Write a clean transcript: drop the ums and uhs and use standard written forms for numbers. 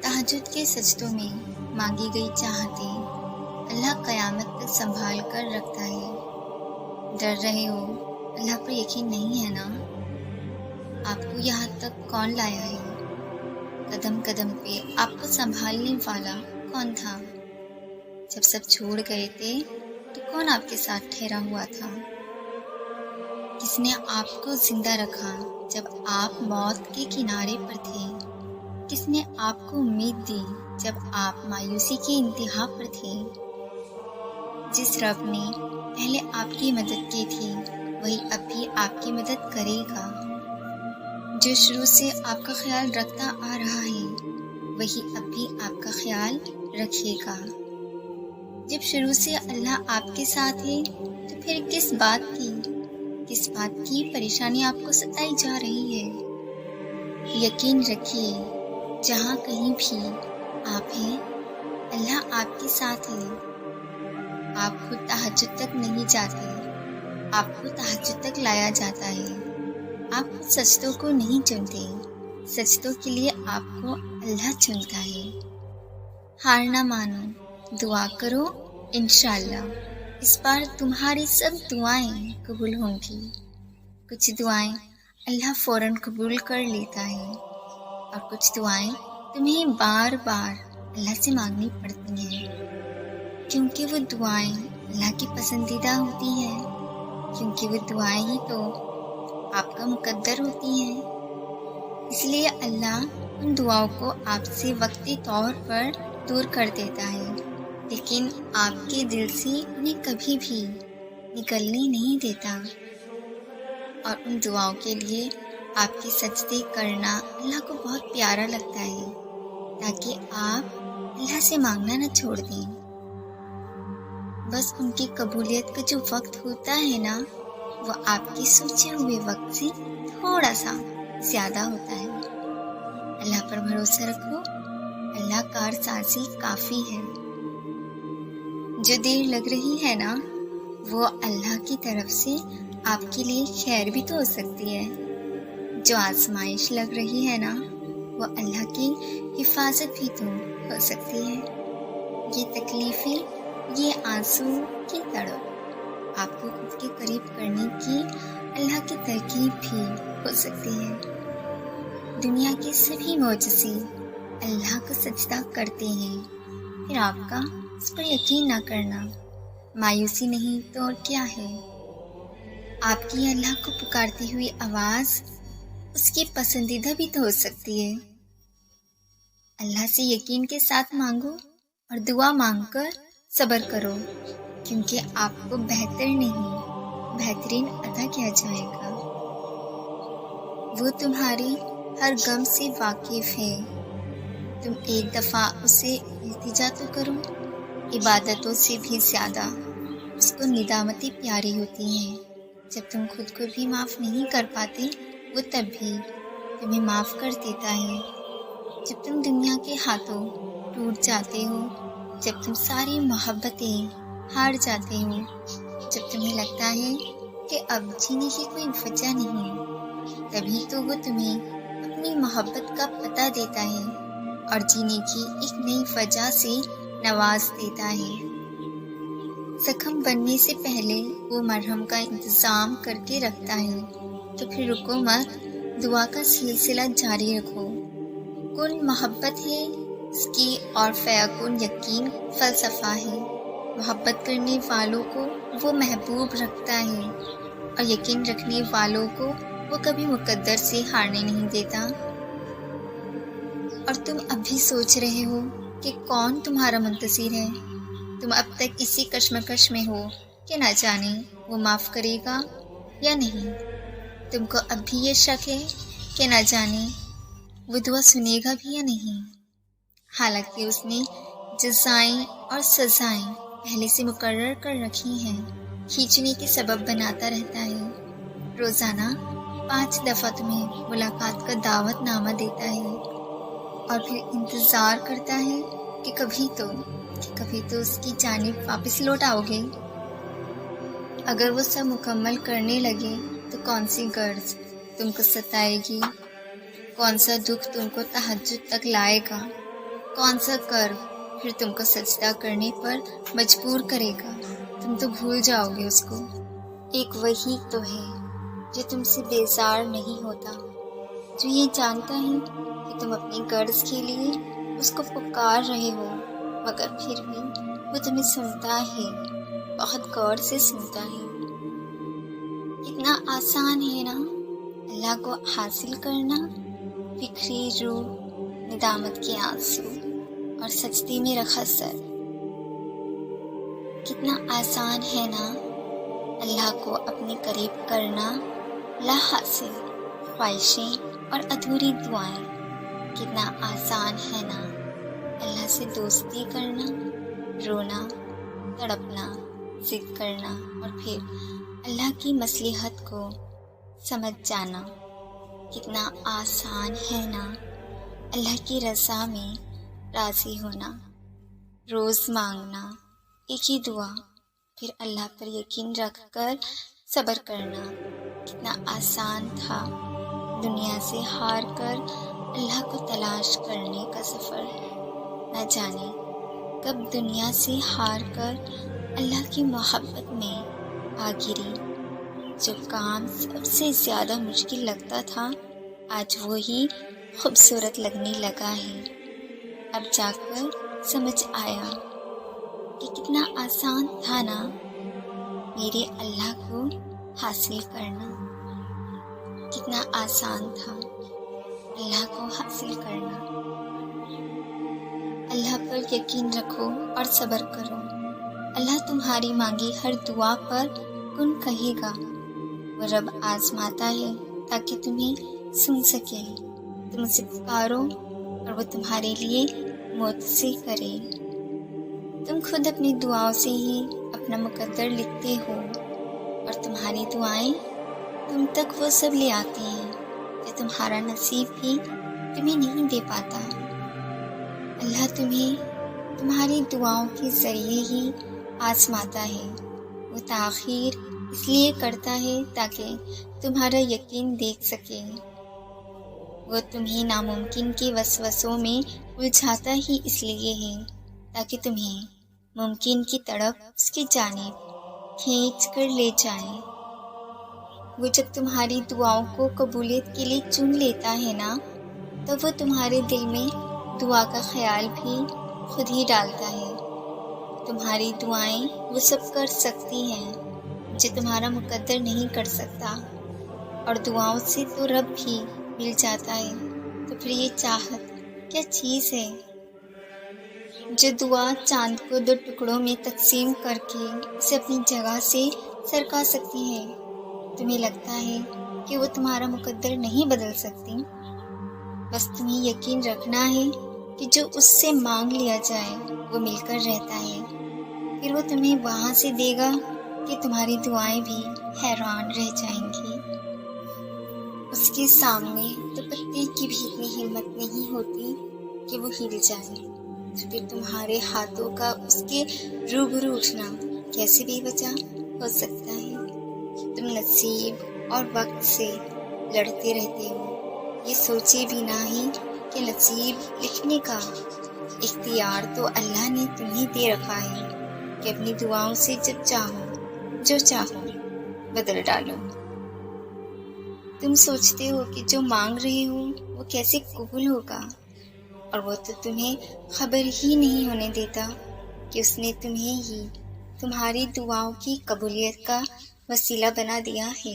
तहज्जुद के सजदों में मांगी गई चाहतें अल्लाह क़यामत तक संभाल कर रखता है। डर रहे हो, अल्लाह पर यकीन नहीं है ना? आपको यहाँ तक कौन लाया है? कदम कदम पे आपको संभालने वाला कौन था? जब सब छोड़ गए थे तो कौन आपके साथ ठहरा हुआ था? किसने आपको जिंदा रखा जब आप मौत के किनारे पर थे? किसने आपको उम्मीद दी जब आप मायूसी की इंतहा पर थे? जिस रब ने पहले आपकी मदद की थी वही अब भी आपकी मदद करेगा। जो शुरू से आपका ख्याल रखता आ रहा है वही अब भी आपका ख्याल रखेगा। जब शुरू से अल्लाह आपके साथ है तो फिर किस बात की परेशानी आपको सताई जा रही है? यकीन रखिए, जहाँ कहीं भी आप हैं अल्लाह आपके साथ है। आप खुद तहज्जुद तक नहीं जाते, आपको तहज्जुद तक लाया जाता है। आप खुद सजदों को नहीं चुनते, सजदों के लिए आपको अल्लाह चुनता है। हार ना मानो, दुआ करो, इंशाअल्लाह इस बार तुम्हारी सब दुआएं कबूल होंगी। कुछ दुआएं अल्लाह फ़ौरन कबूल कर लेता है और कुछ दुआएं तुम्हें बार बार अल्लाह से मांगनी पड़ती हैं, क्योंकि वो दुआएं अल्लाह की पसंदीदा होती हैं, क्योंकि वो दुआएं ही तो आपका मुकद्दर होती हैं। इसलिए अल्लाह उन दुआओं को आपसे वक्ती तौर पर दूर कर देता है, लेकिन आपके दिल से उन्हें कभी भी निकलने नहीं देता। और उन दुआओं के लिए आपके सजदे करना अल्लाह को बहुत प्यारा लगता है, ताकि आप अल्लाह से मांगना न छोड़ दें। बस उनकी कबूलियत का जो वक्त होता है ना, वो आपके सोचे हुए वक्त से थोड़ा सा ज़्यादा होता है। अल्लाह पर भरोसा रखो, अल्लाह कारसाजी काफ़ी है। जो देर लग रही है ना, वो अल्लाह की तरफ से आपके लिए खैर भी तो हो सकती है। जो आजमाइश लग रही है ना, वो अल्लाह की हिफाजत भी तो हो सकती है। ये तकलीफ़ें, ये आंसू की तड़प आपको खुद के करीब करने की अल्लाह की तरकीब भी हो सकती है। दुनिया के सभी मौजज़े अल्लाह को सजदा करते हैं, फिर आपका उस पर यकीन ना करना मायूसी नहीं तो और क्या है? आपकी अल्लाह को पुकारती हुई आवाज़ उसकी पसंदीदा भी तो हो सकती है। अल्लाह से यकीन के साथ मांगो और दुआ मांगकर सब्र करो, क्योंकि आपको बेहतर नहीं बेहतरीन अता किया जाएगा। वो तुम्हारी हर गम से वाकिफ़ है। तुम एक दफ़ा उसे इल्तिजा तो करो। इबादतों से भी ज़्यादा उसको निदामतें प्यारी होती हैं। जब तुम खुद को भी माफ़ नहीं कर पाते, वो तब भी तुम्हें माफ़ कर देता है। जब तुम दुनिया के हाथों टूट जाते हो, जब तुम सारी मोहब्बतें हार जाते हो, जब तुम्हें लगता है कि अब जीने की कोई वजह नहीं, तभी तो वो तुम्हें अपनी मोहब्बत का पता देता है और जीने की एक नई वजह से नवाज देता है। जख्म बनने से पहले वो मरहम का इंतज़ाम करके रखता है, तो फिर रुको मत, दुआ का सिलसिला जारी रखो। कुल मोहब्बत है इसकी और फ़याकुन यकीन फ़लसफ़ा है। मोहब्बत करने वालों को वो महबूब रखता है और यकीन रखने वालों को वो कभी मुकद्दर से हारने नहीं देता। और तुम अब भी सोच रहे हो कि कौन तुम्हारा मुंतज़िर है। तुम अब तक इसी कश्मकश में हो कि ना जाने वो माफ़ करेगा या नहीं। तुमको अब भी ये शक है कि ना जाने वो दुआ सुनेगा भी या नहीं। हालांकि उसने जज़ाएं और सज़ाएं पहले से मुकर्रर कर रखी हैं, खींचने के सबब बनाता रहता है। रोज़ाना 5 दफ़ा तुम्हें मुलाकात का दावतनामा देता है और फिर इंतज़ार करता है कि कभी तो उसकी जानिब वापस लौट आओगे। अगर वो सब मुकम्मल करने लगे तो कौन सी गर्ज तुमको सताएगी, कौन सा दुख तुमको तहज्जुद तक लाएगा। कौन सा कर्म फिर तुमको सजदा करने पर मजबूर करेगा? तुम तो भूल जाओगे उसको। एक वही तो है जो तुमसे बेजार नहीं होता, जो ये जानता है कि तुम अपनी गर्ज के लिए उसको पुकार रहे हो, मगर फिर भी वो तुम्हें सुनता है, बहुत गौर से सुनता है। कितना आसान है ना अल्लाह को हासिल करना, बिखरी रूह, निदामत के आंसू और सजदे में रखा सर। कितना आसान है ना अल्लाह को अपने करीब करना, ला हासिल ख्वाहिशें और अधूरी दुआएं। कितना आसान है ना अल्लाह से दोस्ती करना, रोना, तड़पना, जिद करना और फिर अल्लाह की मसलहत को समझ जाना। कितना आसान है ना अल्लाह की रज़ा में राज़ी होना, रोज़ मांगना एक ही दुआ, फिर अल्लाह पर यकीन रख कर सब्र करना। कितना आसान था दुनिया से हार कर अल्लाह को तलाश करने का सफ़र। न जाने कब दुनिया से हार कर अल्लाह की मोहब्बत में आ गिरी। जो काम सबसे ज़्यादा मुश्किल लगता था, आज वही खूबसूरत लगने लगा है। अब जाकर समझ आया कि कितना आसान था ना मेरे अल्लाह को हासिल करना। कितना आसान था अल्लाह को हासिल करना। अल्लाह पर यकीन रखो और सब्र करो। अल्लाह तुम्हारी मांगी हर दुआ पर कुन कहेगा। वो रब आजमाता है ताकि तुम्हें सुन सके। तुम उसे पुकारो और वो तुम्हारे लिए मौत से करे। तुम खुद अपनी दुआओं से ही अपना मुकद्दर लिखते हो और तुम्हारी दुआएं तुम तक वो सब ले आती हैं जो तुम्हारा नसीब भी तुम्हें नहीं दे पाता। अल्लाह तुम्हें तुम्हारी दुआओं के ज़रिए ही आजमाता है। वो ताख़ीर इसलिए करता है ताकि तुम्हारा यकीन देख सके। वो तुम्हें नामुमकिन के वसवसों में उलझाता ही इसलिए है ताकि तुम्हें मुमकिन की तरफ उसकी जानिब खींच कर ले जाए। वो जब तुम्हारी दुआओं को कबूलियत के लिए चुन लेता है ना, तो वो तुम्हारे दिल में दुआ का ख्याल भी खुद ही डालता है। तुम्हारी दुआएं वो सब कर सकती हैं जो तुम्हारा मुकद्दर नहीं कर सकता, और दुआओं से तो रब भी मिल जाता है। तो फिर ये चाहत क्या चीज़ है जो दुआ चांद को दो टुकड़ों में तकसीम करके उसे अपनी जगह से सरका सकती है। तुम्हें लगता है कि वो तुम्हारा मुकद्दर नहीं बदल सकती। बस तुम्हें यकीन रखना है कि जो उससे मांग लिया जाए वो मिलकर रहता है। फिर वो तुम्हें वहाँ से देगा कि तुम्हारी दुआएं भी हैरान रह जाएंगी। उसके सामने तो पत्ते की भी इतनी हिम्मत नहीं होती कि वो हिल जाए। तो फिर तुम्हारे हाथों का उसके रूबरू उठना कैसे बेवजह हो सकता है। तुम नसीब और वक्त से लड़ते रहते हो, ये सोचे भी ना ही कि नसीब लिखने का इख्तियार तो अल्लाह ने तुम्हें दे रखा है कि अपनी दुआओं से जब चाहो जो चाहो बदल डालो। तुम सोचते हो कि जो मांग रहे हो वो कैसे कबूल होगा, और वो तो तुम्हें खबर ही नहीं होने देता कि उसने तुम्हें ही तुम्हारी दुआओं की कबूलियत का वसीला बना दिया है।